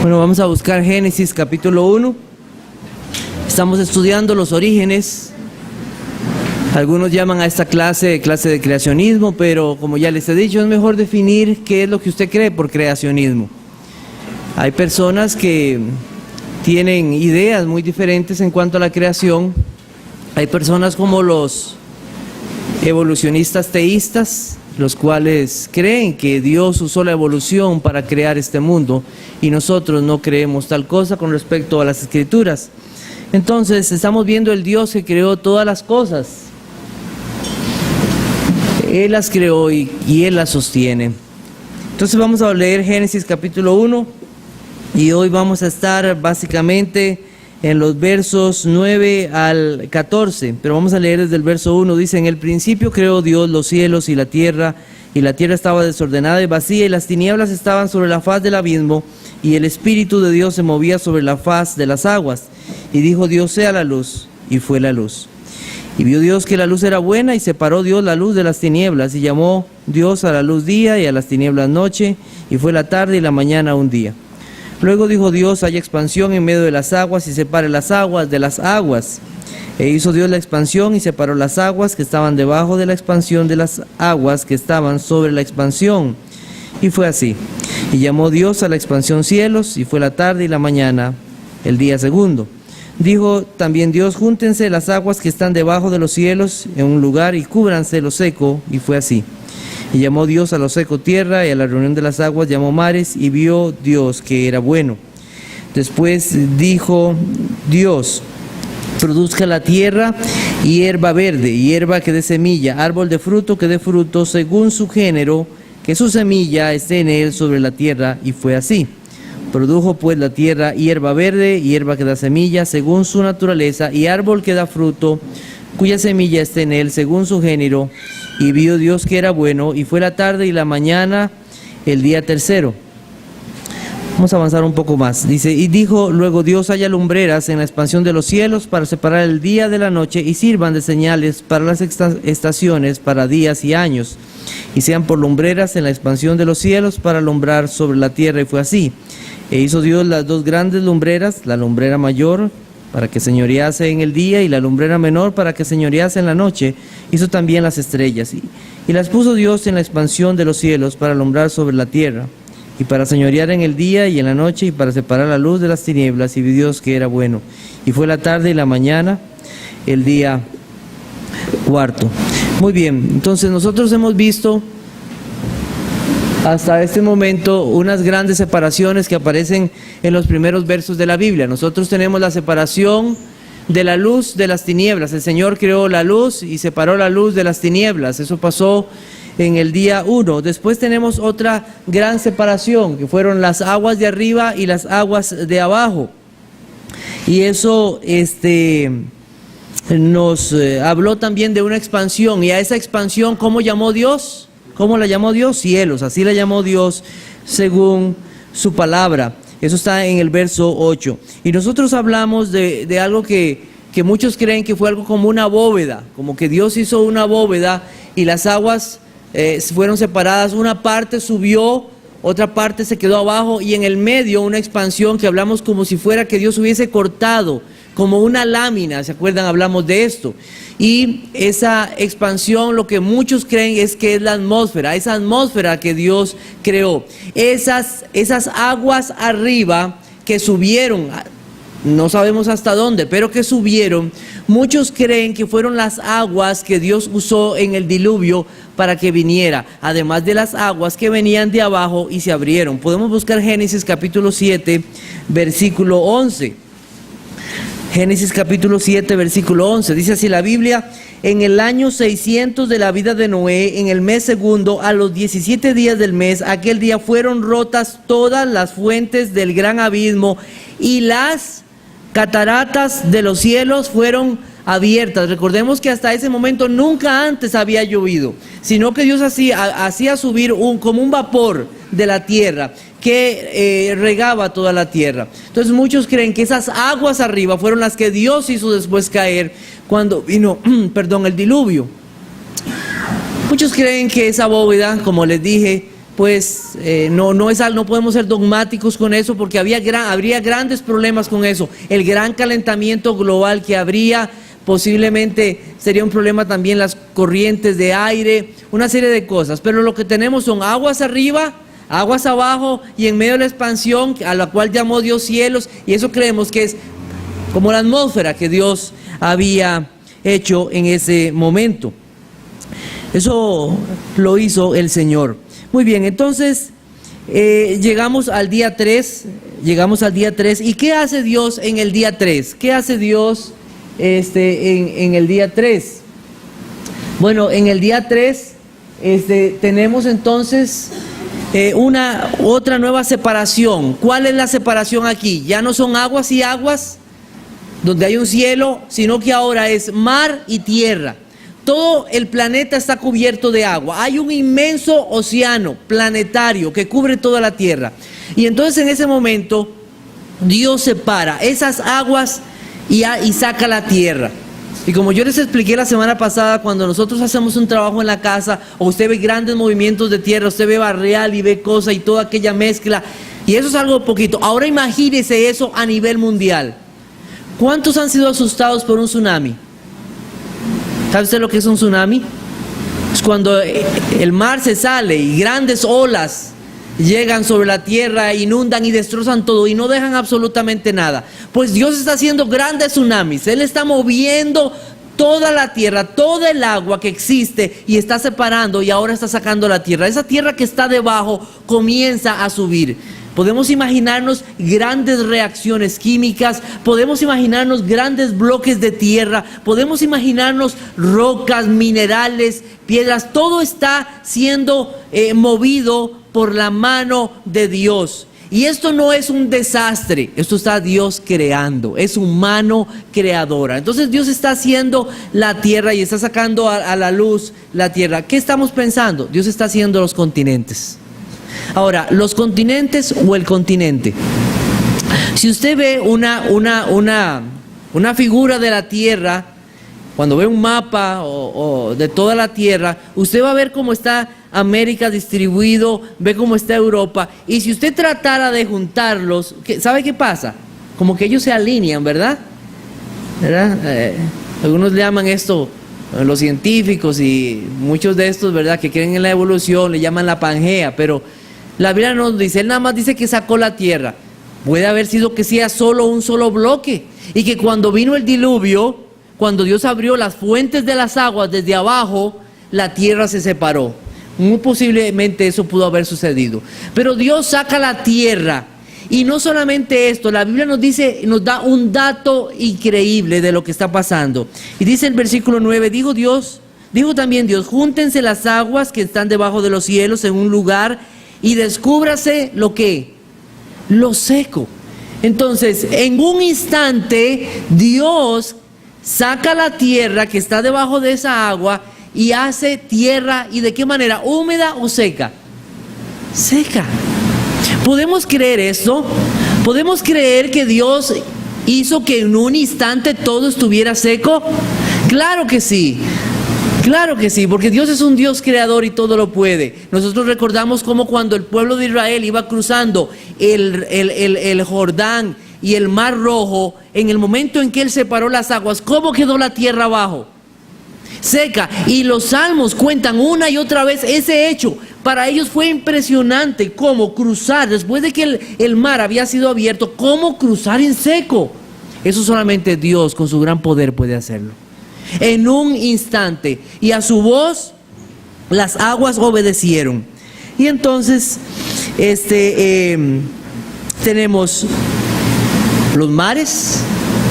Bueno, vamos a buscar Génesis capítulo 1. Estamos estudiando los orígenes. Algunos llaman a esta clase de creacionismo, pero como ya les he dicho, es mejor definir qué es lo que usted cree por creacionismo. Hay personas que tienen ideas muy diferentes en cuanto a la creación. Hay personas como los evolucionistas teístas, los cuales creen que Dios usó la evolución para crear este mundo y nosotros no creemos tal cosa con respecto a las escrituras. Entonces estamos viendo el Dios que creó todas las cosas. Él las creó y Él las sostiene. Entonces vamos a leer Génesis capítulo 1 y hoy vamos a estar básicamente en los versos 9 al 14, pero vamos a leer desde el verso 1. Dice: en el principio creó Dios los cielos y la tierra estaba desordenada y vacía, y las tinieblas estaban sobre la faz del abismo, y el Espíritu de Dios se movía sobre la faz de las aguas. Y dijo Dios: sea la luz, y fue la luz. Y vio Dios que la luz era buena, y separó Dios la luz de las tinieblas, y llamó Dios a la luz día, y a las tinieblas noche, y fue la tarde y la mañana un día. Luego dijo Dios: haya expansión en medio de las aguas, y separe las aguas de las aguas. E hizo Dios la expansión, y separó las aguas que estaban debajo de la expansión de las aguas que estaban sobre la expansión. Y fue así. Y llamó Dios a la expansión cielos, y fue la tarde y la mañana, el día segundo. Dijo también Dios: júntense las aguas que están debajo de los cielos en un lugar, y cúbranse lo seco, y fue así. Y llamó Dios a lo seco tierra, y a la reunión de las aguas llamó mares, y vio Dios que era bueno. Después dijo Dios: produzca la tierra hierba verde, hierba que dé semilla, árbol de fruto que dé fruto según su género, que su semilla esté en él sobre la tierra, y fue así. Produjo pues la tierra hierba verde, hierba que da semilla según su naturaleza, y árbol que da fruto, cuya semilla esté en él según su género. Y vio Dios que era bueno, y fue la tarde y la mañana, el día tercero. Vamos a avanzar un poco más. Dice: y dijo luego Dios: haya lumbreras en la expansión de los cielos para separar el día de la noche, y sirvan de señales para las estaciones, para días y años, y sean por lumbreras en la expansión de los cielos para alumbrar sobre la tierra. Y fue así. E hizo Dios las dos grandes lumbreras, la lumbrera mayor para que señorease en el día, y la lumbrera menor para que señorease en la noche. Hizo también las estrellas, y las puso Dios en la expansión de los cielos para alumbrar sobre la tierra, y para señorear en el día y en la noche, y para separar la luz de las tinieblas. Y vio Dios que era bueno. Y fue la tarde y la mañana, el día cuarto. Muy bien, entonces nosotros hemos visto hasta este momento unas grandes separaciones que aparecen en los primeros versos de la Biblia. Nosotros tenemos la separación de la luz de las tinieblas. El Señor creó la luz y separó la luz de las tinieblas. Eso pasó en el día 1. Después tenemos otra gran separación, que fueron las aguas de arriba y las aguas de abajo. Y eso nos habló también de una expansión. Y a esa expansión, ¿cómo llamó Dios? ¿Cómo la llamó Dios? Cielos. Así la llamó Dios según su palabra. Eso está en el verso 8. Y nosotros hablamos de algo que muchos creen que fue algo como una bóveda, como que Dios hizo una bóveda y las aguas fueron separadas. Una parte subió, otra parte se quedó abajo, y en el medio una expansión que hablamos como si fuera que Dios hubiese cortado, como una lámina. ¿Se acuerdan? Hablamos de esto. Y esa expansión, lo que muchos creen es que es la atmósfera, esa atmósfera que Dios creó. Esas aguas arriba que subieron, no sabemos hasta dónde, pero que subieron, muchos creen que fueron las aguas que Dios usó en el diluvio para que viniera, además de las aguas que venían de abajo y se abrieron. Podemos buscar Génesis capítulo 7, versículo 11. Génesis capítulo 7, versículo 11, dice así la Biblia: en el año 600 de la vida de Noé, en el mes segundo, a los 17 días del mes, aquel día fueron rotas todas las fuentes del gran abismo, y las cataratas de los cielos fueron abiertas. Recordemos que hasta ese momento nunca antes había llovido, sino que Dios hacía subir como un vapor de la tierra que regaba toda la tierra. Entonces muchos creen que esas aguas arriba fueron las que Dios hizo después caer cuando vino el diluvio. Muchos creen que esa bóveda, como les dije, pues no podemos ser dogmáticos con eso, porque habría grandes problemas con eso. El gran calentamiento global que habría, posiblemente sería un problema también las corrientes de aire, una serie de cosas. Pero lo que tenemos son aguas arriba, aguas abajo, y en medio de la expansión, a la cual llamó Dios cielos, y eso creemos que es como la atmósfera que Dios había hecho en ese momento. Eso lo hizo el Señor. Muy bien, entonces llegamos al día 3. ¿Y qué hace Dios en el día 3? ¿Qué hace Dios en el día 3? Bueno, en el día 3 tenemos entonces otra nueva separación. ¿Cuál es la separación aquí? Ya no son aguas y aguas, donde hay un cielo, sino que ahora es mar y tierra. Todo el planeta está cubierto de agua. Hay un inmenso océano planetario que cubre toda la tierra. Y entonces en ese momento Dios separa esas aguas y saca la tierra. Y como yo les expliqué la semana pasada, cuando nosotros hacemos un trabajo en la casa, o usted ve grandes movimientos de tierra, usted ve barreal y ve cosas y toda aquella mezcla, y eso es algo poquito. Ahora imagínese eso a nivel mundial. ¿Cuántos han sido asustados por un tsunami? ¿Sabe usted lo que es un tsunami? Es cuando el mar se sale y grandes olas llegan sobre la tierra, inundan y destrozan todo y no dejan absolutamente nada. Pues Dios está haciendo grandes tsunamis. Él está moviendo toda la tierra, todo el agua que existe, y está separando, y ahora está sacando la tierra. Esa tierra que está debajo comienza a subir. Podemos imaginarnos grandes reacciones químicas, podemos imaginarnos grandes bloques de tierra, podemos imaginarnos rocas, minerales, piedras. Todo está siendo movido por la mano de Dios. Y esto no es un desastre, esto está Dios creando, es su mano creadora. Entonces Dios está haciendo la tierra y está sacando a la luz la tierra. ¿Qué estamos pensando? Dios está haciendo los continentes. Ahora, los continentes o el continente. Si usted ve una figura de la tierra, cuando ve un mapa o de toda la tierra, usted va a ver cómo está América distribuido, ve cómo está Europa, y si usted tratara de juntarlos, ¿sabe qué pasa? Como que ellos se alinean, ¿verdad? Algunos le llaman esto, los científicos y muchos de estos, ¿verdad?, que creen en la evolución, le llaman la Pangea, pero la Biblia nos dice, él nada más dice que sacó la tierra. Puede haber sido que sea solo un solo bloque, y que cuando vino el diluvio, cuando Dios abrió las fuentes de las aguas desde abajo, la tierra se separó. Muy posiblemente eso pudo haber sucedido. Pero Dios saca la tierra. Y no solamente esto, la Biblia nos da un dato increíble de lo que está pasando. Y dice el versículo 9, dijo también Dios, júntense las aguas que están debajo de los cielos en un lugar y descúbrase lo seco. Entonces, en un instante, Dios saca la tierra que está debajo de esa agua y hace tierra. ¿Y de qué manera? ¿Húmeda o seca? Seca. ¿Podemos creer esto? ¿Podemos creer que Dios hizo que en un instante todo estuviera seco? Claro que sí. Claro que sí, porque Dios es un Dios creador y todo lo puede. Nosotros recordamos cómo cuando el pueblo de Israel iba cruzando el Jordán y el Mar Rojo, en el momento en que Él separó las aguas, ¿cómo quedó la tierra abajo? Seca. Y los salmos cuentan una y otra vez ese hecho. Para ellos fue impresionante cómo cruzar, después de que el mar había sido abierto, cómo cruzar en seco. Eso solamente Dios con su gran poder puede hacerlo. En un instante, y a su voz las aguas obedecieron. Y entonces tenemos los mares,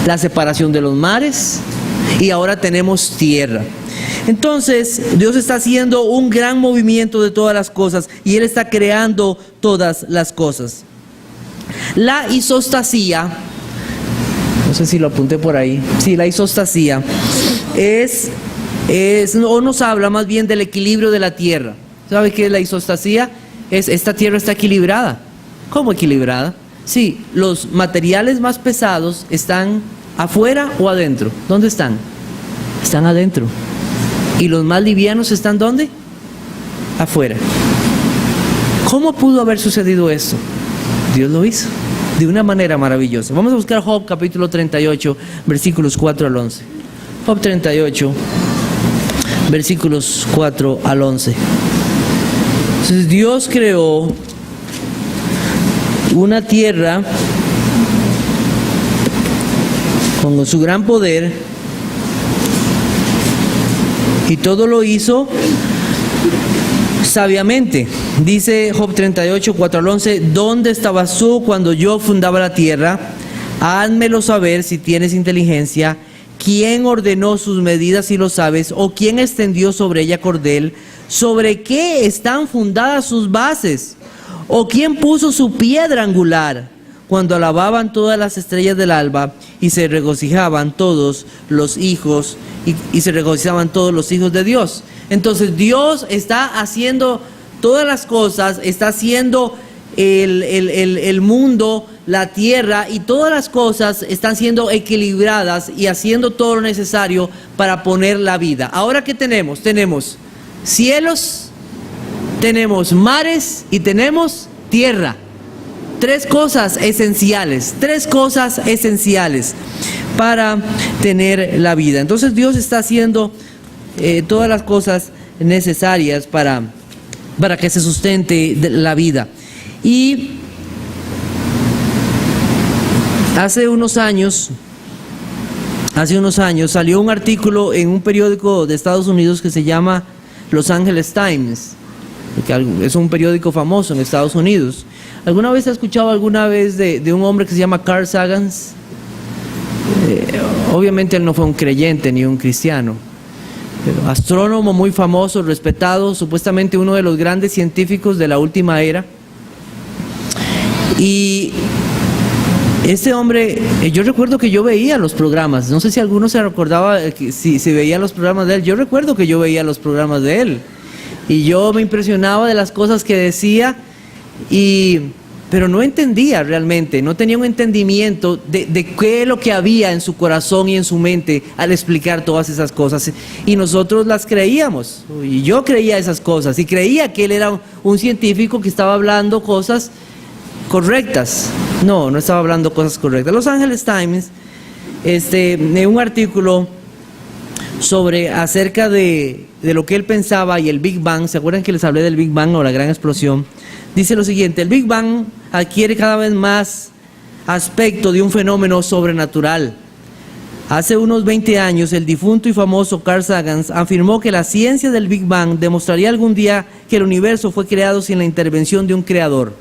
la separación de los mares, y ahora tenemos tierra. Entonces Dios está haciendo un gran movimiento de todas las cosas, y Él está creando todas las cosas. La isostasía, no sé si lo apunté por ahí, sí, la isostasía o nos habla más bien del equilibrio de la tierra. ¿Sabe qué es la isostasía? Esta tierra está equilibrada. ¿Cómo equilibrada? Sí, los materiales más pesados están afuera o adentro. ¿Dónde están? Están adentro. ¿Y los más livianos están dónde? Afuera. ¿Cómo pudo haber sucedido esto? Dios lo hizo de una manera maravillosa. Vamos a buscar Job capítulo 38, versículos 4 al 11. Job 38, versículos 4 al 11. Entonces Dios creó una tierra con su gran poder y todo lo hizo sabiamente. Dice Job 38, 4 al 11, ¿dónde estabas tú cuando yo fundaba la tierra? Házmelo saber si tienes inteligencia. ¿Quién ordenó sus medidas si lo sabes? ¿O quién extendió sobre ella cordel? ¿Sobre qué están fundadas sus bases? ¿O quién puso su piedra angular? Cuando alababan todas las estrellas del alba y se regocijaban todos los hijos y se regocijaban todos los hijos de Dios. Entonces Dios está haciendo todas las cosas, está haciendo el mundo, la tierra, y todas las cosas están siendo equilibradas y haciendo todo lo necesario para poner la vida. Ahora, ¿qué tenemos? Tenemos cielos, tenemos mares y tenemos tierra. Tres cosas esenciales para tener la vida. Entonces Dios está haciendo todas las cosas necesarias para que se sustente la vida. Y hace unos años salió un artículo en un periódico de Estados Unidos que se llama Los Angeles Times, que es un periódico famoso en Estados Unidos. ¿Alguna vez has escuchado de un hombre que se llama Carl Sagan? Obviamente él no fue un creyente ni un cristiano, pero astrónomo muy famoso, respetado, supuestamente uno de los grandes científicos de la última era. Y este hombre, yo recuerdo que yo veía los programas, no sé si alguno se recordaba si veía los programas de él. Yo recuerdo que yo veía los programas de él y yo me impresionaba de las cosas que decía, pero no entendía realmente, no tenía un entendimiento de qué es lo que había en su corazón y en su mente al explicar todas esas cosas, y nosotros las creíamos, y yo creía esas cosas y creía que él era un científico que estaba hablando cosas correctas. No estaba hablando cosas correctas. Los Angeles Times, en un artículo acerca de lo que él pensaba y el Big Bang, ¿se acuerdan que les hablé del Big Bang o la gran explosión? Dice lo siguiente: el Big Bang adquiere cada vez más aspecto de un fenómeno sobrenatural. Hace unos 20 años, el difunto y famoso Carl Sagan afirmó que la ciencia del Big Bang demostraría algún día que el universo fue creado sin la intervención de un creador.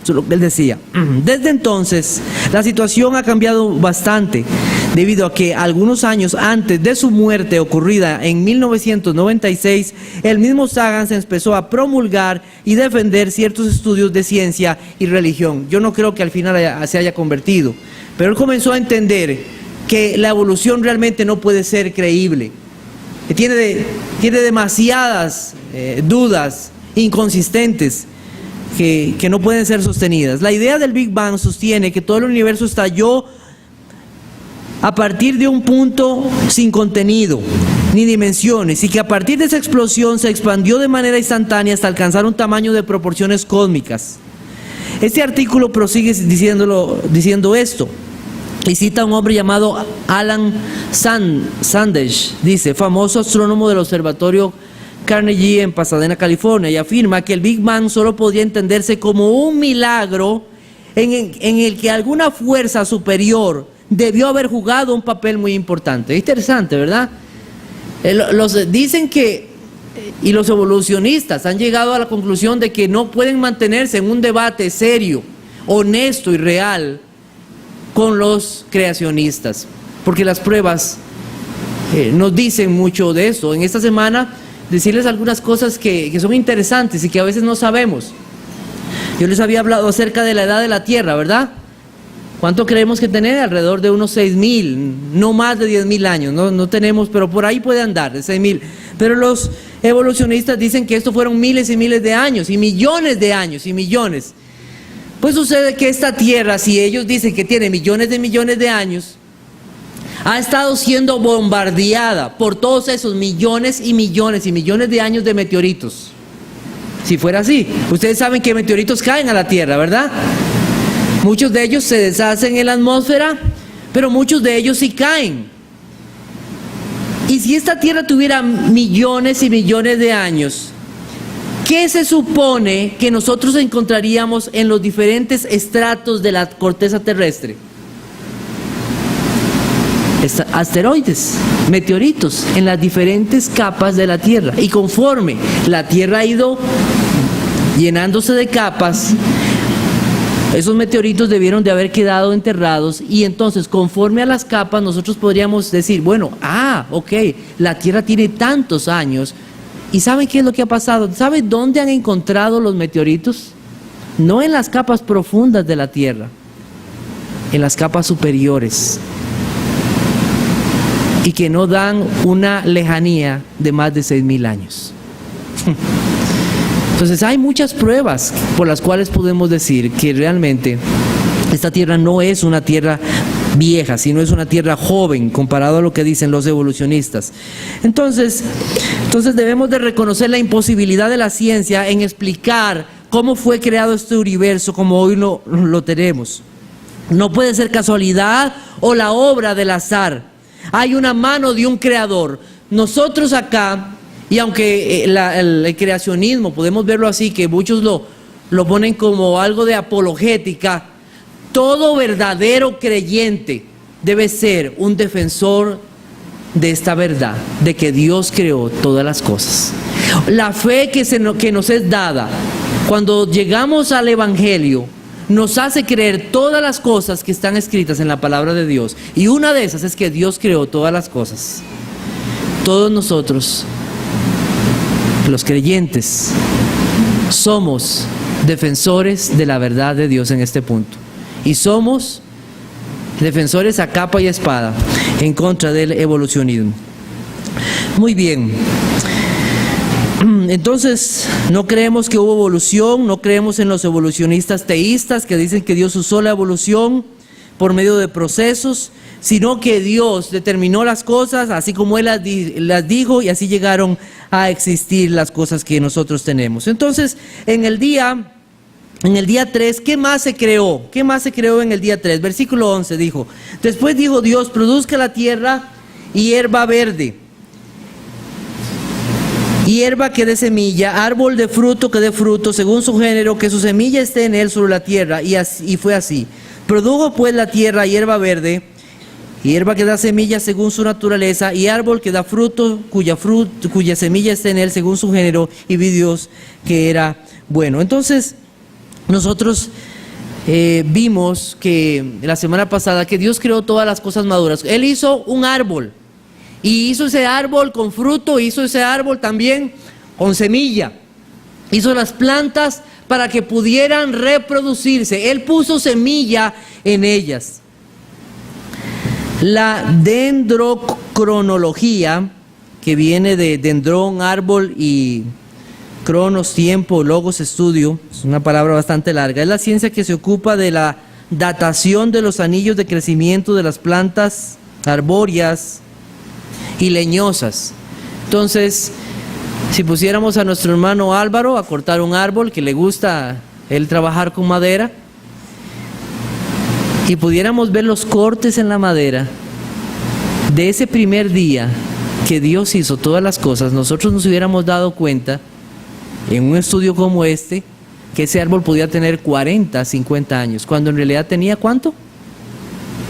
Eso es lo que él decía. Desde entonces, la situación ha cambiado bastante, debido a que algunos años antes de su muerte, ocurrida en 1996, el mismo Sagan se empezó a promulgar y defender ciertos estudios de ciencia y religión. Yo no creo que al final se haya convertido, pero él comenzó a entender que la evolución realmente no puede ser creíble, que tiene demasiadas dudas inconsistentes que no pueden ser sostenidas. La idea del Big Bang sostiene que todo el universo estalló a partir de un punto sin contenido ni dimensiones, y que a partir de esa explosión se expandió de manera instantánea hasta alcanzar un tamaño de proporciones cósmicas. Este artículo prosigue diciendo esto, y cita a un hombre llamado Alan Sandage, dice, famoso astrónomo del observatorio Carnegie en Pasadena, California, y afirma que el Big Bang solo podía entenderse como un milagro en el que alguna fuerza superior debió haber jugado un papel muy importante. Es interesante, ¿verdad? Dicen que, y los evolucionistas han llegado a la conclusión de que no pueden mantenerse en un debate serio, honesto y real con los creacionistas, porque las pruebas nos dicen mucho de eso. En esta semana decirles algunas cosas que son interesantes y que a veces no sabemos. Yo les había hablado acerca de la edad de la Tierra, ¿verdad? ¿Cuánto creemos que tiene? Alrededor de unos 6.000, no más de 10.000 años, no tenemos, pero por ahí puede andar, de 6.000. Pero los evolucionistas dicen que esto fueron miles y miles de años, y millones de años, y millones. Pues sucede que esta Tierra, si ellos dicen que tiene millones de años, ha estado siendo bombardeada por todos esos millones y millones y millones de años de meteoritos. si fuera así. Ustedes saben que meteoritos caen a la Tierra, ¿verdad? Muchos de ellos se deshacen en la atmósfera, pero muchos de ellos sí caen. Y si esta Tierra tuviera millones y millones de años, ¿qué se supone que nosotros encontraríamos en los diferentes estratos de la corteza terrestre? Asteroides, meteoritos en las diferentes capas de la Tierra. Y conforme la Tierra ha ido llenándose de capas, esos meteoritos debieron de haber quedado enterrados, y entonces conforme a las capas nosotros podríamos decir, bueno, ok, la Tierra tiene tantos años. ¿Y saben qué es lo que ha pasado? ¿Saben dónde han encontrado los meteoritos? No en las capas profundas de la Tierra, en las capas superiores, y que no dan una lejanía de más de 6,000 años. Entonces hay muchas pruebas por las cuales podemos decir que realmente esta Tierra no es una Tierra vieja, sino es una Tierra joven comparado a lo que dicen los evolucionistas. Entonces debemos de reconocer la imposibilidad de la ciencia en explicar cómo fue creado este universo como hoy lo tenemos. No puede ser casualidad o la obra del azar. Hay una mano de un creador. Nosotros acá, y aunque el creacionismo, podemos verlo así, que muchos lo ponen como algo de apologética, todo verdadero creyente debe ser un defensor de esta verdad, de que Dios creó todas las cosas. La fe que nos es dada cuando llegamos al Evangelio nos hace creer todas las cosas que están escritas en la palabra de Dios, y una de esas es que Dios creó todas las cosas. Todos nosotros, los creyentes, somos defensores de la verdad de Dios en este punto, y somos defensores a capa y espada en contra del evolucionismo. Muy bien. Entonces, no creemos que hubo evolución, no creemos en los evolucionistas teístas que dicen que Dios usó la evolución por medio de procesos, sino que Dios determinó las cosas así como Él las dijo, y así llegaron a existir las cosas que nosotros tenemos. Entonces, en el día 3, ¿qué más se creó? ¿Qué más se creó en el día 3? Versículo 11 dijo: después dijo Dios, produzca la tierra hierba verde, hierba que dé semilla, árbol de fruto que dé fruto según su género, que su semilla esté en él sobre la tierra. Y fue así. Produjo pues la tierra hierba verde, hierba que da semilla según su naturaleza, y árbol que da fruto, cuya semilla esté en él según su género, y vi Dios que era bueno. Entonces, nosotros vimos que la semana pasada que Dios creó todas las cosas maduras. Él hizo un árbol, y hizo ese árbol con fruto, hizo ese árbol también con semilla, hizo las plantas para que pudieran reproducirse. Él puso semilla en ellas. La dendrocronología, que viene de dendrón, árbol, y cronos, tiempo, logos, estudio, es una palabra bastante larga, es la ciencia que se ocupa de la datación de los anillos de crecimiento de las plantas arbóreas y leñosas. Entonces, si pusiéramos a nuestro hermano Álvaro a cortar un árbol, que le gusta él trabajar con madera, y pudiéramos ver los cortes en la madera de ese primer día que Dios hizo todas las cosas, nosotros nos hubiéramos dado cuenta en un estudio como este que ese árbol podía tener 40, 50 años, cuando en realidad tenía ¿cuánto?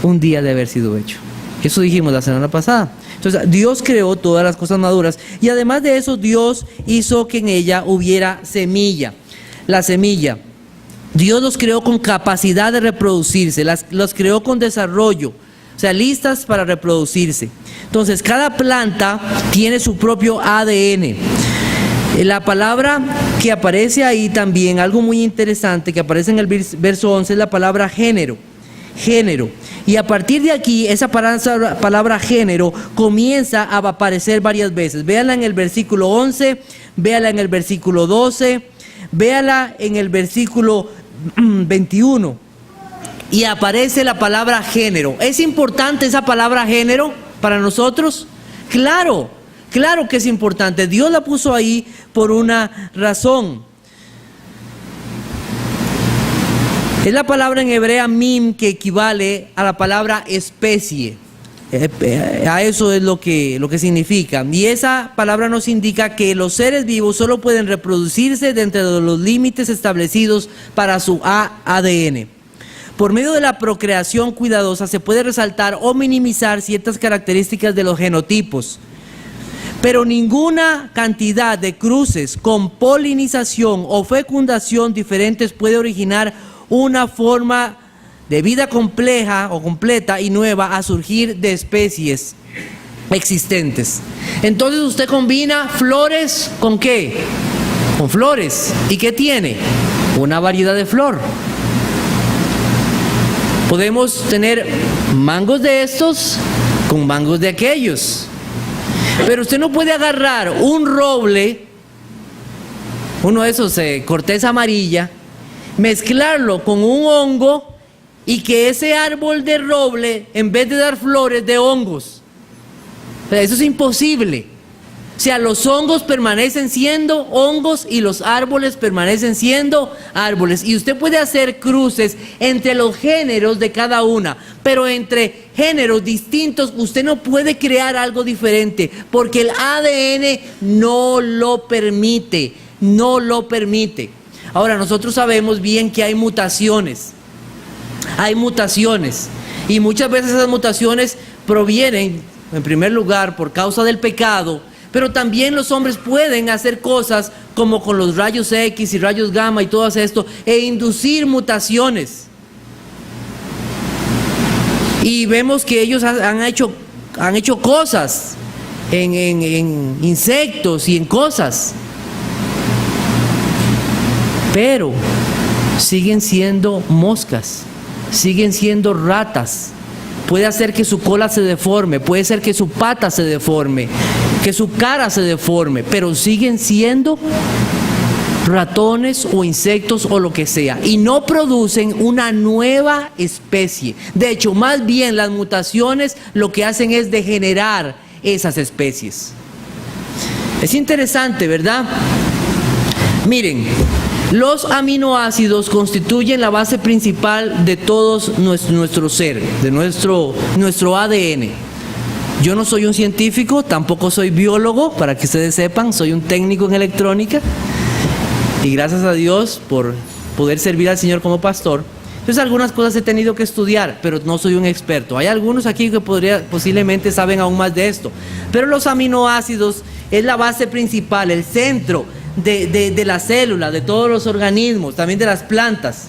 Un día de haber sido hecho. Eso dijimos la semana pasada. Entonces, Dios creó todas las cosas maduras, y además de eso, Dios hizo que en ella hubiera semilla. La semilla, Dios los creó con capacidad de reproducirse, los creó con desarrollo, o sea, listas para reproducirse. Entonces, cada planta tiene su propio ADN. La palabra que aparece ahí también, algo muy interesante que aparece en el verso 11, es la palabra género. Género. Y a partir de aquí, esa palabra género comienza a aparecer varias veces. Véala en el versículo 11, véala en el versículo 12, véala en el versículo 21. Y aparece la palabra género. ¿Es importante esa palabra género para nosotros? Claro, claro que es importante. Dios la puso ahí por una razón. Es la palabra en hebrea mim que equivale a la palabra especie. A eso es lo que significa. Y esa palabra nos indica que los seres vivos solo pueden reproducirse dentro de los límites establecidos para su ADN. Por medio de la procreación cuidadosa se puede resaltar o minimizar ciertas características de los genotipos. Pero ninguna cantidad de cruces con polinización o fecundación diferentes puede originar una forma de vida compleja o completa y nueva a surgir de especies existentes. Entonces usted combina flores ¿con qué? Con flores. ¿Y qué tiene? Una variedad de flor. Podemos tener mangos de estos con mangos de aquellos. Pero usted no puede agarrar un roble, uno de esos corteza amarilla, mezclarlo con un hongo y que ese árbol de roble, en vez de dar flores, dé hongos. O sea, eso es imposible. O sea, los hongos permanecen siendo hongos y los árboles permanecen siendo árboles. Y usted puede hacer cruces entre los géneros de cada una, pero entre géneros distintos usted no puede crear algo diferente, porque el ADN no lo permite, no lo permite. Ahora, nosotros sabemos bien que hay mutaciones, y muchas veces esas mutaciones provienen, en primer lugar, por causa del pecado, pero también los hombres pueden hacer cosas como con los rayos X y rayos gamma y todo esto, e inducir mutaciones. Y vemos que ellos han hecho cosas en insectos y en cosas, pero siguen siendo moscas, siguen siendo ratas. Puede hacer que su cola se deforme, puede ser que su pata se deforme, que su cara se deforme, pero siguen siendo ratones o insectos o lo que sea, y no producen una nueva especie. De hecho, más bien las mutaciones lo que hacen es degenerar esas especies. Es interesante, ¿verdad? Miren, los aminoácidos constituyen la base principal de todo nuestro ser, de nuestro ADN. Yo no soy un científico, tampoco soy biólogo, para que ustedes sepan, soy un técnico en electrónica. Y gracias a Dios por poder servir al Señor como pastor. Entonces algunas cosas he tenido que estudiar, pero no soy un experto. Hay algunos aquí que posiblemente saben aún más de esto. Pero los aminoácidos es la base principal, el centro de la célula, de todos los organismos, también de las plantas.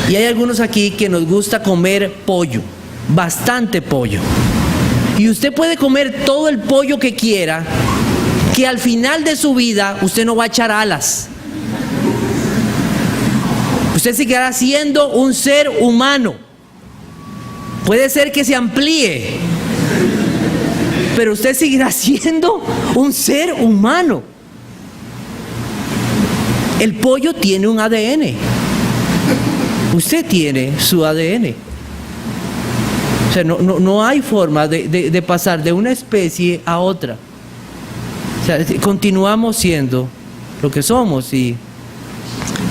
Y hay algunos aquí que nos gusta comer pollo, bastante pollo. Y usted puede comer todo el pollo que quiera, que al final de su vida usted no va a echar alas. Usted seguirá siendo un ser humano. Puede ser que se amplíe, pero usted seguirá siendo un ser humano. El pollo tiene un ADN. Usted tiene su ADN. O sea, no hay forma de pasar de una especie a otra. O sea, continuamos siendo lo que somos y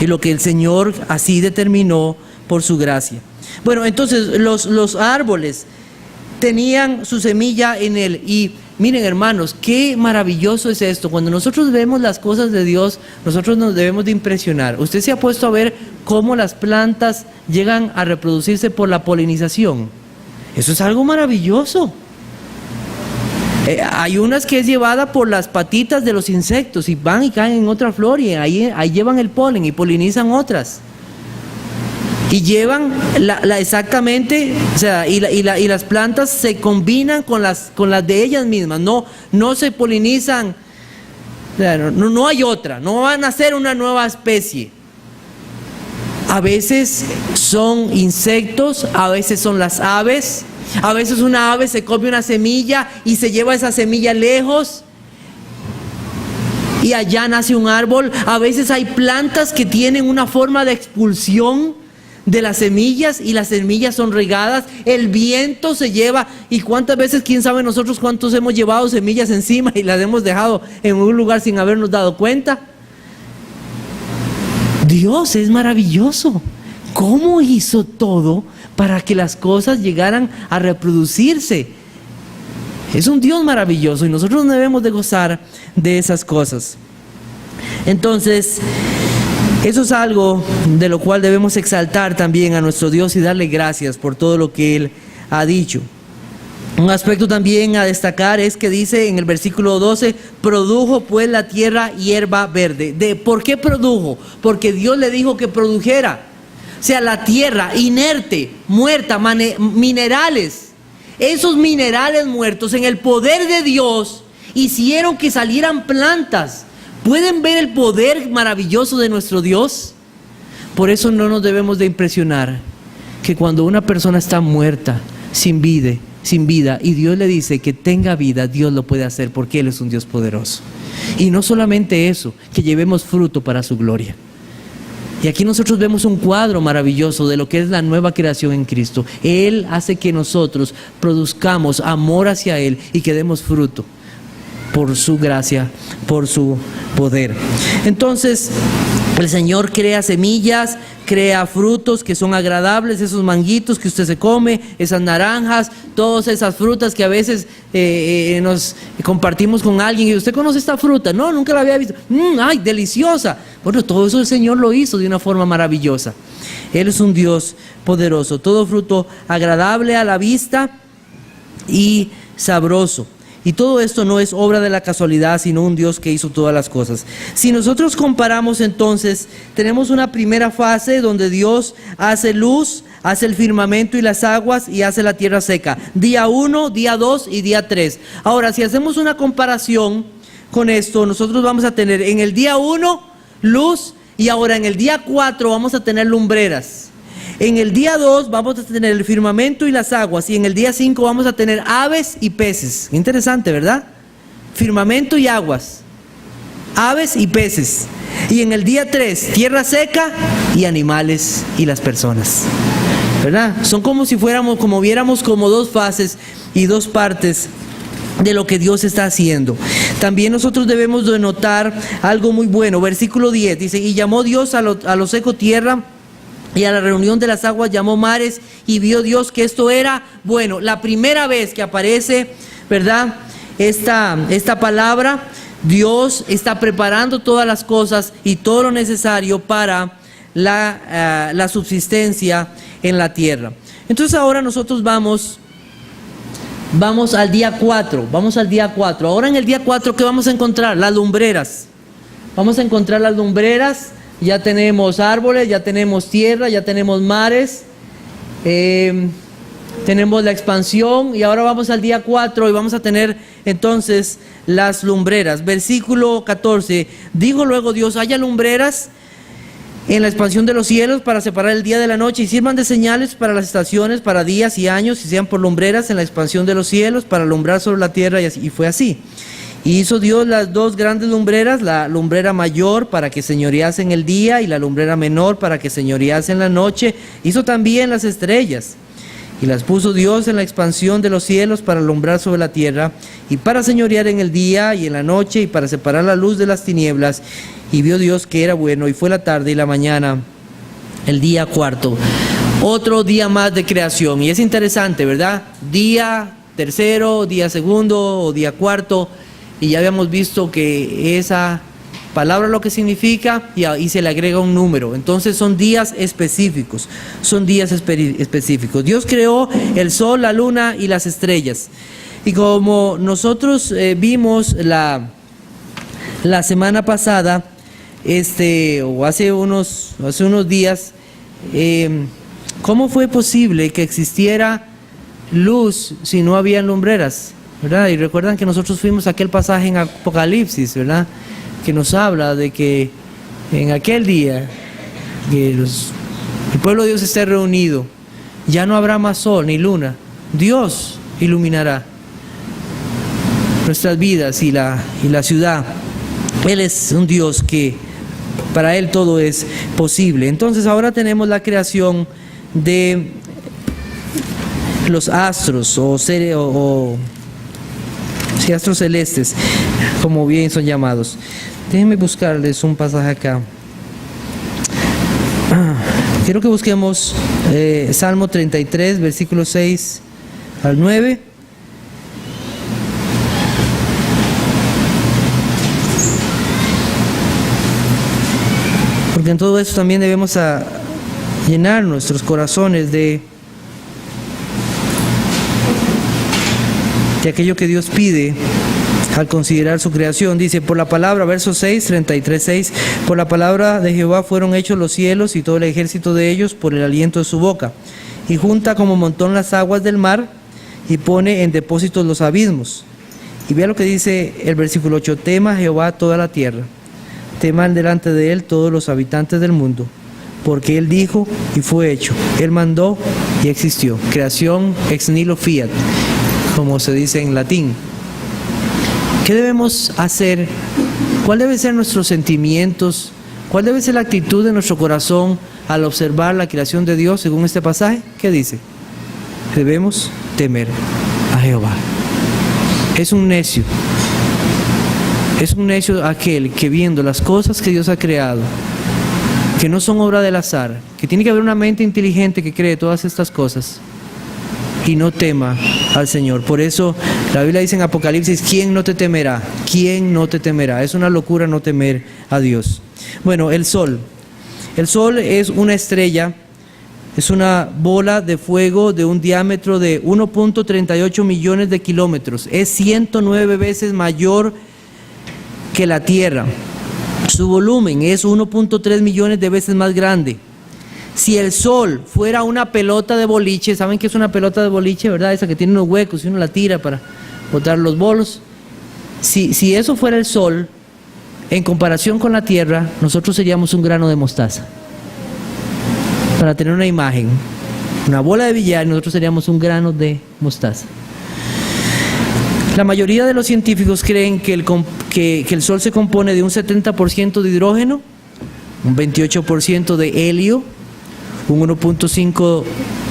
lo que el Señor así determinó por su gracia. Bueno, entonces los árboles tenían su semilla en él. Y miren, hermanos, qué maravilloso es esto. Cuando nosotros vemos las cosas de Dios, nosotros nos debemos de impresionar. Usted se ha puesto a ver cómo las plantas llegan a reproducirse por la polinización. Eso es algo maravilloso. Hay unas que es llevada por las patitas de los insectos y van y caen en otra flor y ahí llevan el polen y polinizan otras. Y llevan exactamente, o sea, y las plantas se combinan con las de ellas mismas, no se polinizan, o sea, no hay otra, no van a hacer una nueva especie. A veces son insectos, a veces son las aves, a veces una ave se come una semilla y se lleva esa semilla lejos y allá nace un árbol. A veces hay plantas que tienen una forma de expulsión de las semillas y las semillas son regadas, el viento se lleva. Y cuántas veces, quién sabe nosotros cuántos hemos llevado semillas encima y las hemos dejado en un lugar sin habernos dado cuenta. Dios es maravilloso. ¿Cómo hizo todo para que las cosas llegaran a reproducirse? Es un Dios maravilloso y nosotros debemos de gozar de esas cosas. Entonces, eso es algo de lo cual debemos exaltar también a nuestro Dios y darle gracias por todo lo que Él ha dicho. Un aspecto también a destacar es que dice en el versículo 12, produjo pues la tierra hierba verde. ¿Por qué produjo? Porque Dios le dijo que produjera. O sea, la tierra inerte, muerta, minerales. Esos minerales muertos en el poder de Dios hicieron que salieran plantas. ¿Pueden ver el poder maravilloso de nuestro Dios? Por eso no nos debemos de impresionar que cuando una persona está muerta, sin vida, y Dios le dice que tenga vida, Dios lo puede hacer porque Él es un Dios poderoso. Y no solamente eso, que llevemos fruto para su gloria. Y aquí nosotros vemos un cuadro maravilloso de lo que es la nueva creación en Cristo. Él hace que nosotros produzcamos amor hacia Él y que demos fruto por su gracia, por su poder. Entonces, el Señor crea semillas, crea frutos que son agradables, esos manguitos que usted se come, esas naranjas, todas esas frutas que a veces nos compartimos con alguien y usted conoce esta fruta, no, nunca la había visto, ay, deliciosa. Bueno, todo eso el Señor lo hizo de una forma maravillosa. Él es un Dios poderoso, todo fruto agradable a la vista y sabroso. Y todo esto no es obra de la casualidad, sino un Dios que hizo todas las cosas. Si nosotros comparamos entonces, tenemos una primera fase donde Dios hace luz, hace el firmamento y las aguas y hace la tierra seca. Día 1, día 2 y día 3. Ahora, si hacemos una comparación con esto, nosotros vamos a tener en el día 1 luz y ahora en el día 4 vamos a tener lumbreras. En el día 2 vamos a tener el firmamento y las aguas. Y en el día 5 vamos a tener aves y peces. Interesante, ¿verdad? Firmamento y aguas. Aves y peces. Y en el día 3, tierra seca y animales y las personas. ¿Verdad? Son como si viéramos como dos fases y dos partes de lo que Dios está haciendo. También nosotros debemos de notar algo muy bueno. Versículo 10 dice, y llamó Dios a lo seco tierra, y a la reunión de las aguas llamó mares, y vio Dios que esto era bueno. La primera vez que aparece, ¿verdad?, esta palabra, Dios está preparando todas las cosas y todo lo necesario para la subsistencia en la tierra. Entonces ahora nosotros vamos al día 4, Ahora en el día 4, ¿qué vamos a encontrar? Las lumbreras. Vamos a encontrar las lumbreras. Ya tenemos árboles, ya tenemos tierra, ya tenemos mares, tenemos la expansión, y ahora vamos al día 4 y vamos a tener entonces las lumbreras. Versículo 14, dijo luego Dios, haya lumbreras en la expansión de los cielos para separar el día de la noche, y sirvan de señales para las estaciones, para días y años, y sean por lumbreras en la expansión de los cielos para alumbrar sobre la tierra, y fue así. Y hizo Dios las dos grandes lumbreras, la lumbrera mayor para que señorease en el día y la lumbrera menor para que señorease en la noche. Hizo también las estrellas y las puso Dios en la expansión de los cielos para alumbrar sobre la tierra y para señorear en el día y en la noche y para separar la luz de las tinieblas. Y vio Dios que era bueno, y fue la tarde y la mañana, el día 4. Otro día más de creación, y es interesante, ¿verdad? Día 3, día 2 o día 4. Y ya habíamos visto que esa palabra lo que significa y se le agrega un número. Entonces son días específicos. Dios creó el sol, la luna y las estrellas. Y como nosotros vimos la semana pasada, o hace unos días, ¿cómo fue posible que existiera luz si no había lumbreras? ¿Verdad? Y recuerdan que nosotros fuimos a aquel pasaje en Apocalipsis, ¿verdad?, que nos habla de que en aquel día que el pueblo de Dios esté reunido, ya no habrá más sol ni luna. Dios iluminará nuestras vidas y la ciudad. Él es un Dios que para Él todo es posible. Entonces ahora tenemos la creación de los astros astros celestes, como bien son llamados. Déjenme buscarles un pasaje acá. Quiero que busquemos Salmo 33, versículos 6 al 9. Porque en todo esto también debemos llenar nuestros corazones de aquello que Dios pide al considerar su creación. Dice, por la palabra, verso 6, 33:6, por la palabra de Jehová fueron hechos los cielos y todo el ejército de ellos por el aliento de su boca. Y junta como montón las aguas del mar y pone en depósitos los abismos. Y vea lo que dice el versículo 8, tema Jehová toda la tierra, teman delante de él todos los habitantes del mundo, porque él dijo y fue hecho, él mandó y existió. Creación ex nihilo fiat, como se dice en latín. ¿Qué debemos hacer? ¿Cuál debe ser nuestros sentimientos? ¿Cuál debe ser la actitud de nuestro corazón al observar la creación de Dios según este pasaje? ¿Qué dice? Debemos temer a Jehová. Es un necio aquel que viendo las cosas que Dios ha creado, que no son obra del azar, que tiene que haber una mente inteligente que cree todas estas cosas y no tema al Señor. Por eso la Biblia dice en Apocalipsis, ¿quién no te temerá? ¿Quién no te temerá? Es una locura no temer a Dios. Bueno, el sol. El sol es una estrella, es una bola de fuego de un diámetro de 1.38 millones de kilómetros. Es 109 veces mayor que la Tierra. Su volumen es 1.3 millones de veces más grande. Si el sol fuera una pelota de boliche, ¿saben qué es una pelota de boliche, verdad? Esa que tiene unos huecos y uno la tira para botar los bolos. Si eso fuera el sol, en comparación con la Tierra, nosotros seríamos un grano de mostaza. Para tener una imagen, una bola de billar, nosotros seríamos un grano de mostaza. La mayoría de los científicos creen que el Sol se compone de un 70% de hidrógeno, un 28% de helio, un 1.5%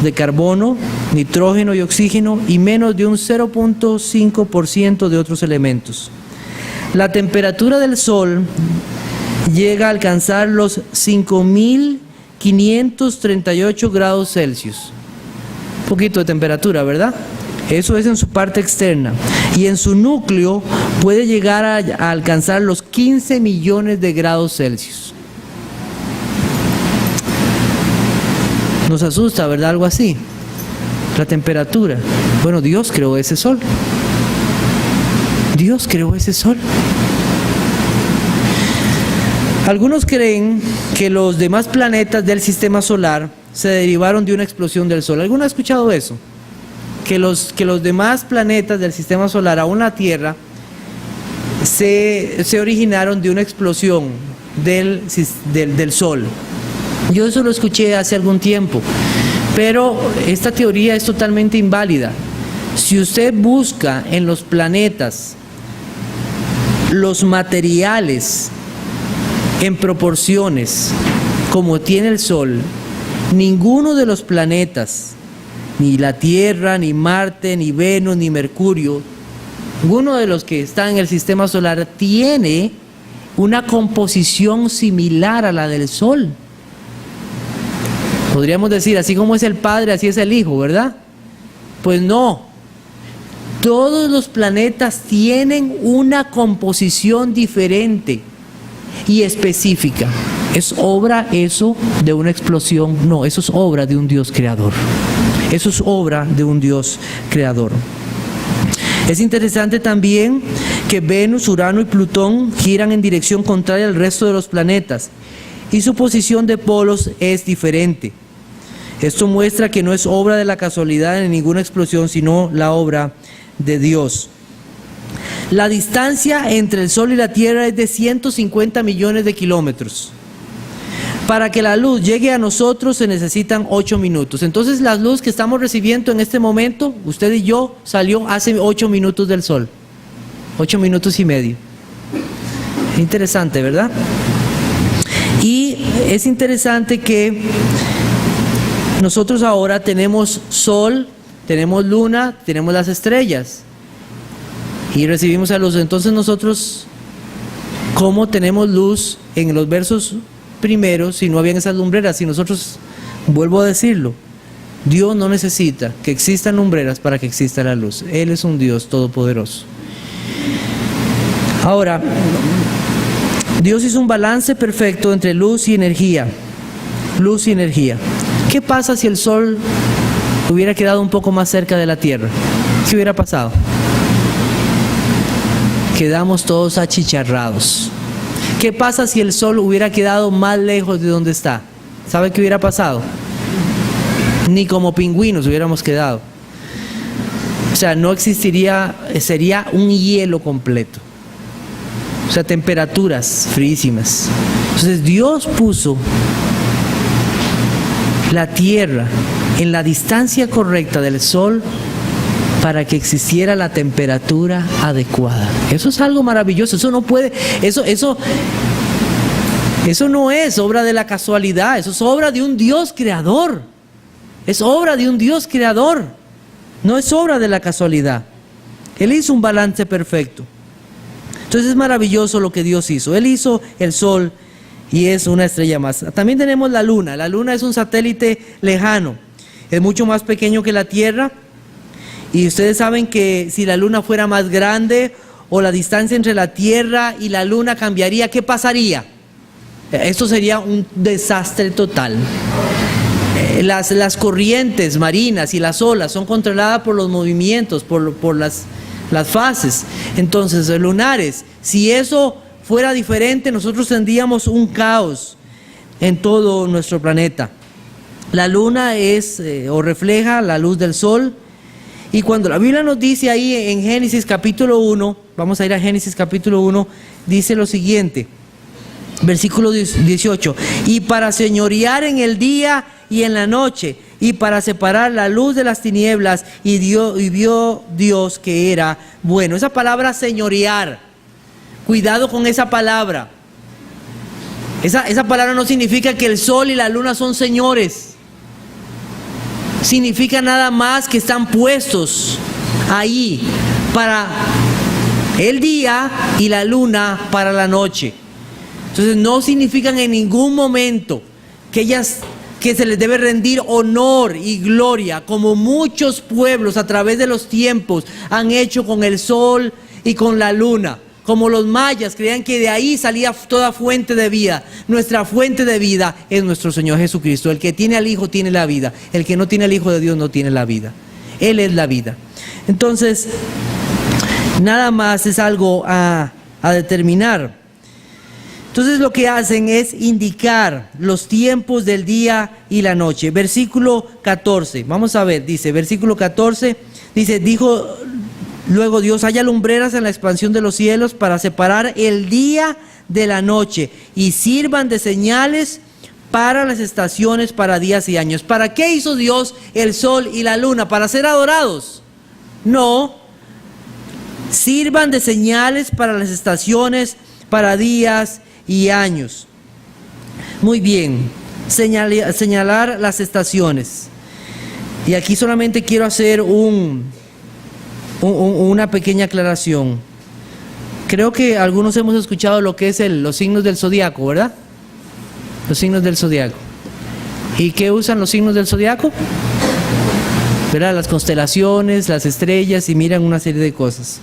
de carbono, nitrógeno y oxígeno y menos de un 0.5% de otros elementos. La temperatura del Sol llega a alcanzar los 5.538 grados Celsius. Un poquito de temperatura, ¿verdad? Eso es en su parte externa. Y en su núcleo puede llegar a alcanzar los 15 millones de grados Celsius. Nos asusta, ¿verdad? Algo así. La temperatura. Bueno, Dios creó ese sol. Dios creó ese sol. Algunos creen que los demás planetas del sistema solar se derivaron de una explosión del sol. ¿Alguno ha escuchado eso? Que los demás planetas del sistema solar, aún la Tierra, se originaron de una explosión del Sol. Yo eso lo escuché hace algún tiempo, pero esta teoría es totalmente inválida. Si usted busca en los planetas los materiales en proporciones como tiene el Sol, ninguno de los planetas, ni la Tierra, ni Marte, ni Venus, ni Mercurio, ninguno de los que están en el sistema solar tiene una composición similar a la del Sol. Podríamos decir, así como es el Padre, así es el Hijo, ¿verdad? Pues no. Todos los planetas tienen una composición diferente y específica. ¿Es obra eso de una explosión? No, eso es obra de un Dios creador. Eso es obra de un Dios creador. Es interesante también que Venus, Urano y Plutón giran en dirección contraria al resto de los planetas y su posición de polos es diferente. Esto muestra que no es obra de la casualidad en ninguna explosión, sino la obra de Dios. La distancia entre el Sol y la Tierra es de 150 millones de kilómetros. Para que la luz llegue a nosotros se necesitan 8 minutos. Entonces la luz que estamos recibiendo en este momento, usted y yo, salió hace 8 minutos del Sol. 8 minutos y medio. Interesante, ¿verdad? Y es interesante que nosotros ahora tenemos Sol, tenemos Luna, tenemos las estrellas. Y recibimos la luz. Entonces nosotros, ¿cómo tenemos luz? En los versos primero si no habían esas lumbreras? Y nosotros, vuelvo a decirlo, Dios no necesita que existan lumbreras para que exista la luz. Él es un Dios todopoderoso. Ahora, Dios hizo un balance perfecto entre luz y energía. Luz y energía. ¿Qué pasa si el sol hubiera quedado un poco más cerca de la tierra? ¿Qué hubiera pasado? Quedamos todos achicharrados. ¿Qué pasa si el sol hubiera quedado más lejos de donde está? ¿Sabe qué hubiera pasado? Ni como pingüinos hubiéramos quedado. O sea, no existiría, sería un hielo completo. O sea, temperaturas frísimas. Entonces Dios puso la tierra en la distancia correcta del sol para que existiera la temperatura adecuada. Eso es algo maravilloso. Eso no puede, eso no es obra de la casualidad. Eso es obra de un Dios creador. Es obra de un Dios creador. No es obra de la casualidad. Él hizo un balance perfecto. Entonces es maravilloso lo que Dios hizo. Él hizo el sol y es una estrella más. También tenemos la luna. La luna es un satélite lejano. Es mucho más pequeño que la Tierra. Y ustedes saben que si la luna fuera más grande o la distancia entre la Tierra y la luna cambiaría, ¿qué pasaría? Esto sería un desastre total. Las corrientes marinas y las olas son controladas por los movimientos, por las fases. Entonces, lunares, si eso fuera diferente, nosotros tendríamos un caos en todo nuestro planeta. La luna es o refleja la luz del sol. Y cuando la Biblia nos dice ahí en Génesis capítulo 1, vamos a ir a Génesis capítulo 1, dice lo siguiente, versículo 18, y para señorear en el día y en la noche, y para separar la luz de las tinieblas, y vio Dios que era bueno. Esa palabra señorear, cuidado con esa palabra. Esa palabra no significa que el sol y la luna son señores. Significa nada más que están puestos ahí para el día y la luna para la noche. Entonces no significan en ningún momento que se les debe rendir honor y gloria, como muchos pueblos a través de los tiempos han hecho con el sol y con la luna. Como los mayas creían que de ahí salía toda fuente de vida. Nuestra fuente de vida es nuestro Señor Jesucristo. El que tiene al Hijo tiene la vida. El que no tiene al Hijo de Dios no tiene la vida. Él es la vida. Entonces, nada más es algo a determinar. Entonces lo que hacen es indicar los tiempos del día y la noche. Versículo 14. Vamos a ver, dice, versículo 14. Dice, dijo luego Dios, haya lumbreras en la expansión de los cielos para separar el día de la noche y sirvan de señales para las estaciones, para días y años. ¿Para qué hizo Dios el sol y la luna? ¿Para ser adorados? No. Sirvan de señales para las estaciones, para días y años. Muy bien. Señalar las estaciones. Y aquí solamente quiero hacer una pequeña aclaración. Creo que algunos hemos escuchado lo que es los signos del zodiaco, ¿verdad? Los signos del zodiaco. ¿Y qué usan los signos del zodiaco? ¿Verdad? Las constelaciones, las estrellas y miran una serie de cosas.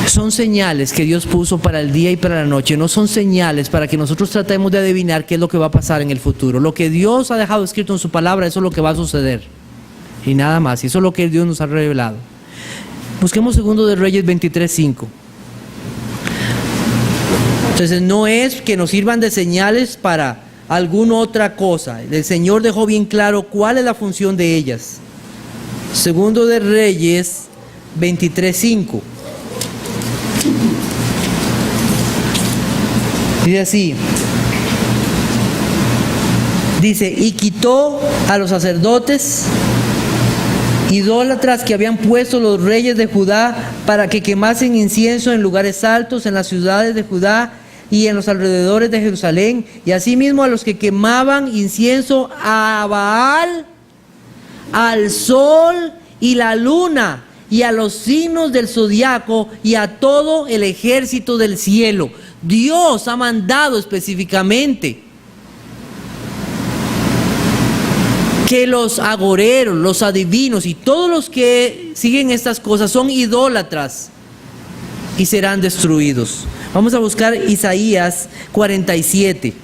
Son señales que Dios puso para el día y para la noche. No son señales para que nosotros tratemos de adivinar qué es lo que va a pasar en el futuro. Lo que Dios ha dejado escrito en su palabra, eso es lo que va a suceder. Y nada más, y eso es lo que Dios nos ha revelado. Busquemos 2 de Reyes 23:5. Entonces no es que nos sirvan de señales para alguna otra cosa. El Señor dejó bien claro cuál es la función de ellas. 2 de Reyes 23:5. Dice así. Dice, y quitó a los sacerdotes idólatras que habían puesto los reyes de Judá para que quemasen incienso en lugares altos, en las ciudades de Judá y en los alrededores de Jerusalén, y asimismo a los que quemaban incienso a Baal, al sol y la luna, y a los signos del zodiaco y a todo el ejército del cielo. Dios ha mandado específicamente que los agoreros, los adivinos y todos los que siguen estas cosas son idólatras y serán destruidos. Vamos a buscar Isaías 47.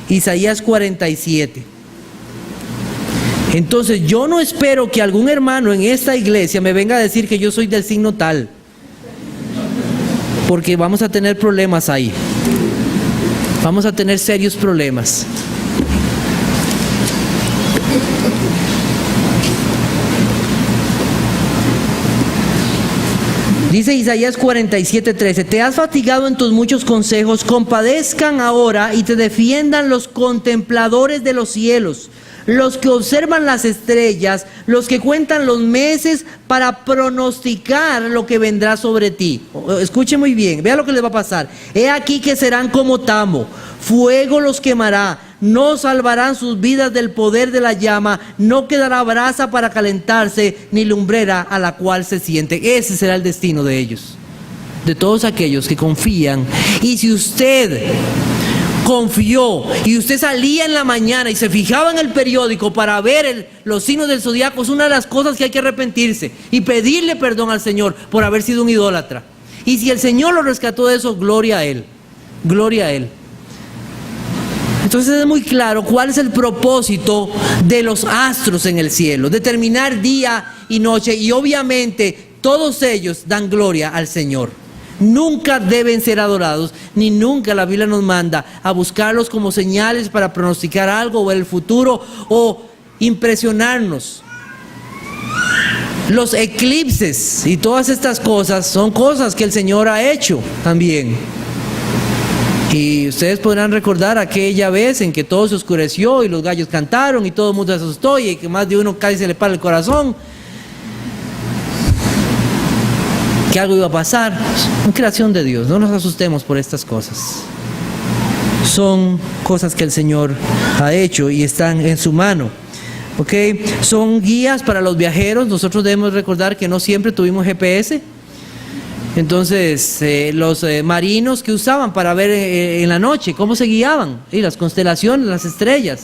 Isaías 47. Entonces yo no espero que algún hermano en esta iglesia me venga a decir que yo soy del signo tal, porque vamos a tener problemas ahí. Vamos a tener serios problemas. Dice Isaías 47:13, te has fatigado en tus muchos consejos, compadezcan ahora y te defiendan los contempladores de los cielos, los que observan las estrellas, los que cuentan los meses para pronosticar lo que vendrá sobre ti. Escuche muy bien, vea lo que les va a pasar. He aquí que serán como tamo, fuego los quemará, no salvarán sus vidas del poder de la llama, no quedará brasa para calentarse, ni lumbrera a la cual se siente. Ese será el destino de ellos, de todos aquellos que confían. Y si usted confió y usted salía en la mañana y se fijaba en el periódico para ver los signos del zodiaco, es una de las cosas que hay que arrepentirse y pedirle perdón al Señor por haber sido un idólatra. Y si el Señor lo rescató de eso, gloria a Él, gloria a Él. Entonces es muy claro cuál es el propósito de los astros en el cielo: determinar día y noche, y obviamente todos ellos dan gloria al Señor. Nunca deben ser adorados, ni nunca la Biblia nos manda a buscarlos como señales para pronosticar algo o el futuro o impresionarnos. Los eclipses y todas estas cosas son cosas que el Señor ha hecho también. Y ustedes podrán recordar aquella vez en que todo se oscureció y los gallos cantaron y todo el mundo se asustó y que más de uno casi se le para el corazón, que algo iba a pasar. Es creación de Dios, no nos asustemos por estas cosas. Son cosas que el Señor ha hecho y están en su mano. ¿Ok? Son guías para los viajeros. Nosotros debemos recordar que no siempre tuvimos GPS. Entonces, los marinos que usaban para ver en la noche, ¿cómo se guiaban? Y las constelaciones, las estrellas.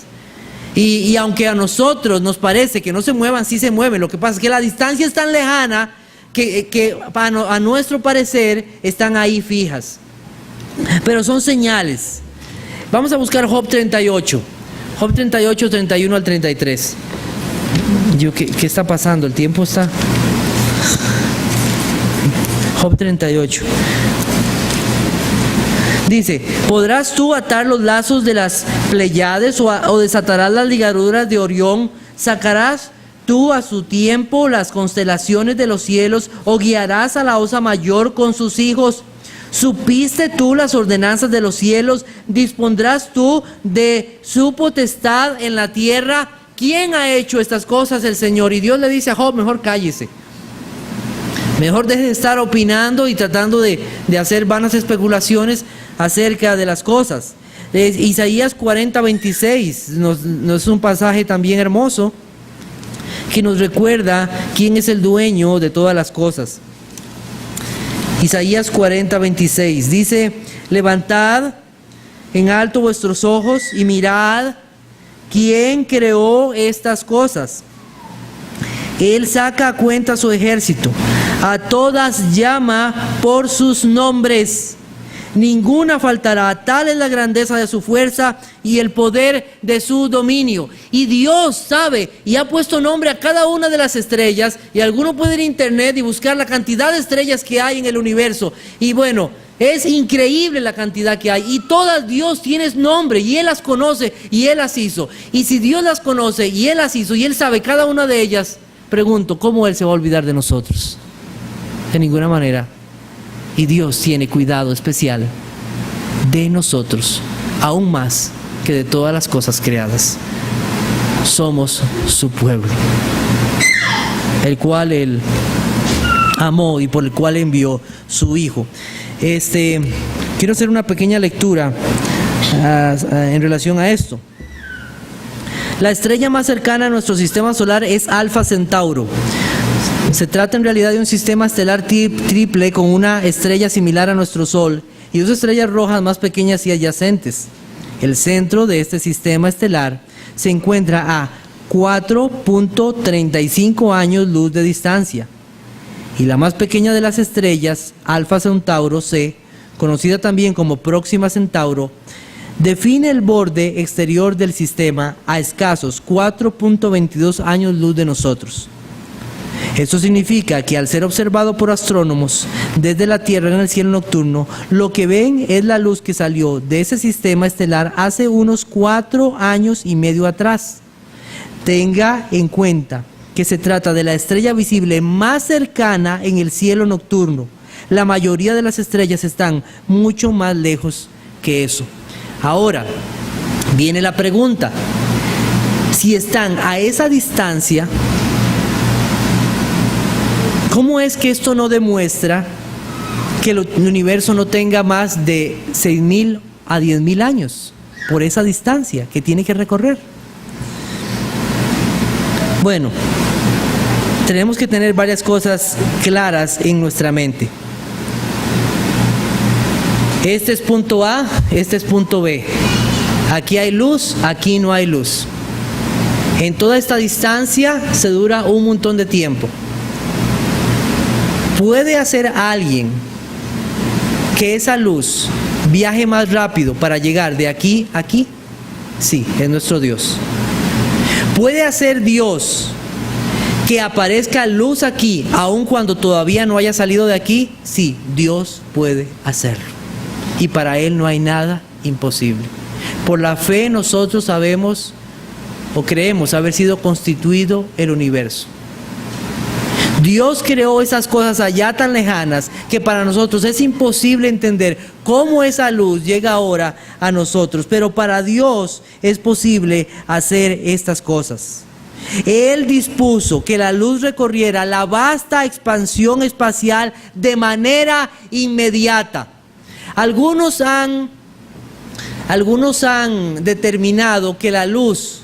Y aunque a nosotros nos parece que no se muevan, sí se mueven. Lo que pasa es que la distancia es tan lejana que a nuestro parecer están ahí fijas. Pero son señales. Vamos a buscar Job 38. Job 38, 31 al 33. ¿Qué está pasando? El tiempo está... Job 38. Dice, ¿podrás tú atar los lazos de las Pleiades o desatarás las ligaduras de Orión? ¿Sacarás tú a su tiempo las constelaciones de los cielos o guiarás a la Osa Mayor con sus hijos? ¿Supiste tú las ordenanzas de los cielos? ¿Dispondrás tú de su potestad en la tierra? ¿Quién ha hecho estas cosas? El Señor. Y Dios le dice a Job, mejor cállese. Mejor deje de estar opinando y tratando de hacer vanas especulaciones acerca de las cosas. Isaías 40, 26 nos es un pasaje también hermoso que nos recuerda quién es el dueño de todas las cosas. Isaías 40, 26 dice, levantad en alto vuestros ojos y mirad quién creó estas cosas. Él saca a cuenta su ejército, a todas llama por sus nombres, ninguna faltará. Tal es la grandeza de su fuerza y el poder de su dominio. Y Dios sabe y ha puesto nombre a cada una de las estrellas, y alguno puede ir a internet y buscar la cantidad de estrellas que hay en el universo, y bueno, es increíble la cantidad que hay, y todas Dios tiene nombre y Él las conoce y Él las hizo. Y si Dios las conoce y Él las hizo y Él sabe cada una de ellas, pregunto, ¿cómo Él se va a olvidar de nosotros? De ninguna manera. Y Dios tiene cuidado especial de nosotros, aún más que de todas las cosas creadas. Somos su pueblo, el cual Él amó y por el cual envió su Hijo. Quiero hacer una pequeña lectura en relación a esto. La estrella más cercana a nuestro sistema solar es Alfa Centauro. Se trata en realidad de un sistema estelar triple con una estrella similar a nuestro Sol y 2 estrellas rojas más pequeñas y adyacentes. El centro de este sistema estelar se encuentra a 4.35 años luz de distancia. Y la más pequeña de las estrellas, Alfa Centauro C, conocida también como Próxima Centauro, define el borde exterior del sistema a escasos 4.22 años luz de nosotros. Esto significa que al ser observado por astrónomos desde la Tierra en el cielo nocturno, lo que ven es la luz que salió de ese sistema estelar hace unos 4 años y medio atrás. Tenga en cuenta que se trata de la estrella visible más cercana en el cielo nocturno. La mayoría de las estrellas están mucho más lejos que eso. Ahora, viene la pregunta: si están a esa distancia, ¿cómo es que esto no demuestra que el universo no tenga más de 6.000 a 10.000 años por esa distancia que tiene que recorrer? Bueno, tenemos que tener varias cosas claras en nuestra mente. Este es punto A, este es punto B. Aquí hay luz, aquí no hay luz. En toda esta distancia se dura un montón de tiempo. ¿Puede hacer alguien que esa luz viaje más rápido para llegar de aquí a aquí? Sí, es nuestro Dios. ¿Puede hacer Dios que aparezca luz aquí, aun cuando todavía no haya salido de aquí? Sí, Dios puede hacerlo. Y para Él no hay nada imposible. Por la fe nosotros sabemos o creemos haber sido constituido el universo. Dios creó esas cosas allá tan lejanas que para nosotros es imposible entender cómo esa luz llega ahora a nosotros, pero para Dios es posible hacer estas cosas. Él dispuso que la luz recorriera la vasta expansión espacial de manera inmediata. Algunos han determinado que la luz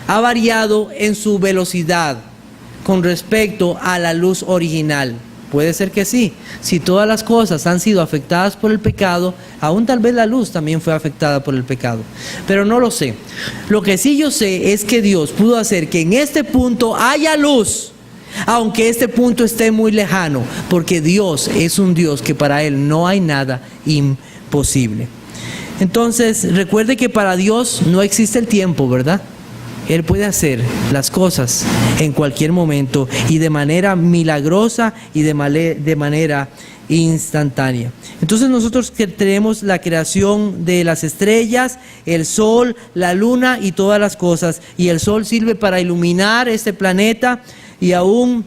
ha variado en su velocidad con respecto a la luz original. Puede ser que sí. Si todas las cosas han sido afectadas por el pecado, aún tal vez la luz también fue afectada por el pecado. Pero no lo sé. Lo que sí yo sé es que Dios pudo hacer que en este punto haya luz, aunque este punto esté muy lejano, porque Dios es un Dios que para Él no hay nada imposible. Entonces, recuerde que para Dios no existe el tiempo, ¿verdad? Él puede hacer las cosas en cualquier momento y de manera milagrosa y de manera instantánea. Entonces nosotros que tenemos la creación de las estrellas, el sol, la luna y todas las cosas, y el sol sirve para iluminar este planeta y aún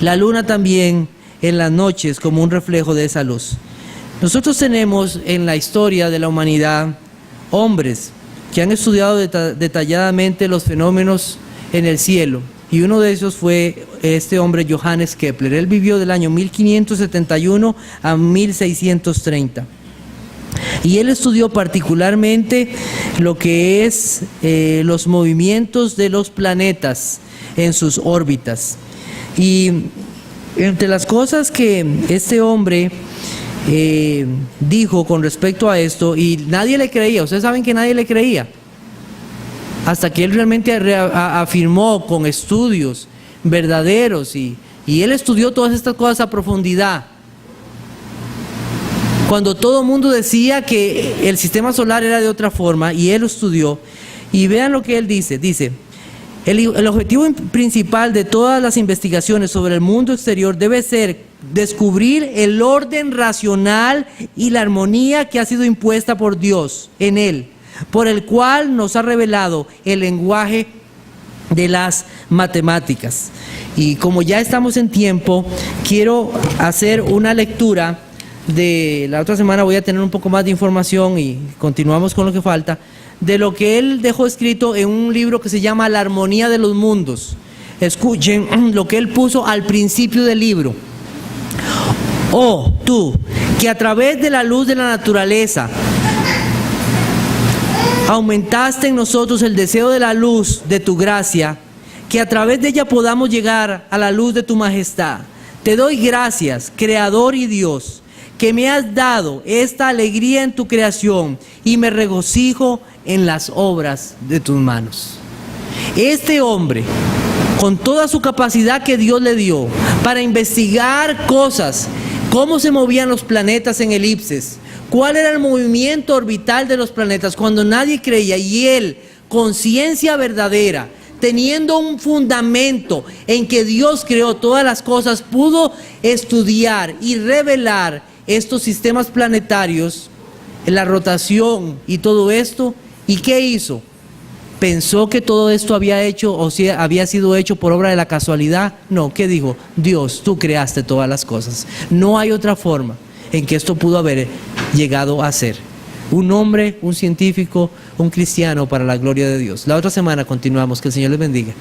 la luna también en las noches como un reflejo de esa luz. Nosotros tenemos en la historia de la humanidad hombres que han estudiado detalladamente los fenómenos en el cielo, y uno de esos fue este hombre Johannes Kepler. Él vivió del año 1571 a 1630 y él estudió particularmente lo que es los movimientos de los planetas en sus órbitas. Y entre las cosas que este hombre dijo con respecto a esto, y nadie le creía, ustedes saben que nadie le creía, hasta que él realmente afirmó con estudios verdaderos, y él estudió todas estas cosas a profundidad, cuando todo el mundo decía que el sistema solar era de otra forma, y él lo estudió. Y vean lo que él dice. El objetivo principal de todas las investigaciones sobre el mundo exterior debe ser descubrir el orden racional y la armonía que ha sido impuesta por Dios en él, por el cual nos ha revelado el lenguaje de las matemáticas. Y como ya estamos en tiempo, quiero hacer una lectura de la otra semana. Voy a tener un poco más de información y continuamos con lo que falta, de lo que él dejó escrito en un libro que se llama La Armonía de los Mundos. Escuchen lo que él puso al principio del libro. Oh, tú, que a través de la luz de la naturaleza aumentaste en nosotros el deseo de la luz de tu gracia, que a través de ella podamos llegar a la luz de tu majestad. Te doy gracias, Creador y Dios, que me has dado esta alegría en tu creación y me regocijo en las obras de tus manos. Este hombre, con toda su capacidad que Dios le dio para investigar cosas, cómo se movían los planetas en elipses, cuál era el movimiento orbital de los planetas cuando nadie creía, y él, con ciencia verdadera, teniendo un fundamento en que Dios creó todas las cosas, pudo estudiar y revelar estos sistemas planetarios, la rotación y todo esto. ¿Y qué hizo? ¿Pensó que todo esto había sido hecho por obra de la casualidad? No, ¿qué dijo? Dios, tú creaste todas las cosas. No hay otra forma en que esto pudo haber llegado a ser. Un hombre, un científico, un cristiano para la gloria de Dios. La otra semana continuamos. Que el Señor les bendiga.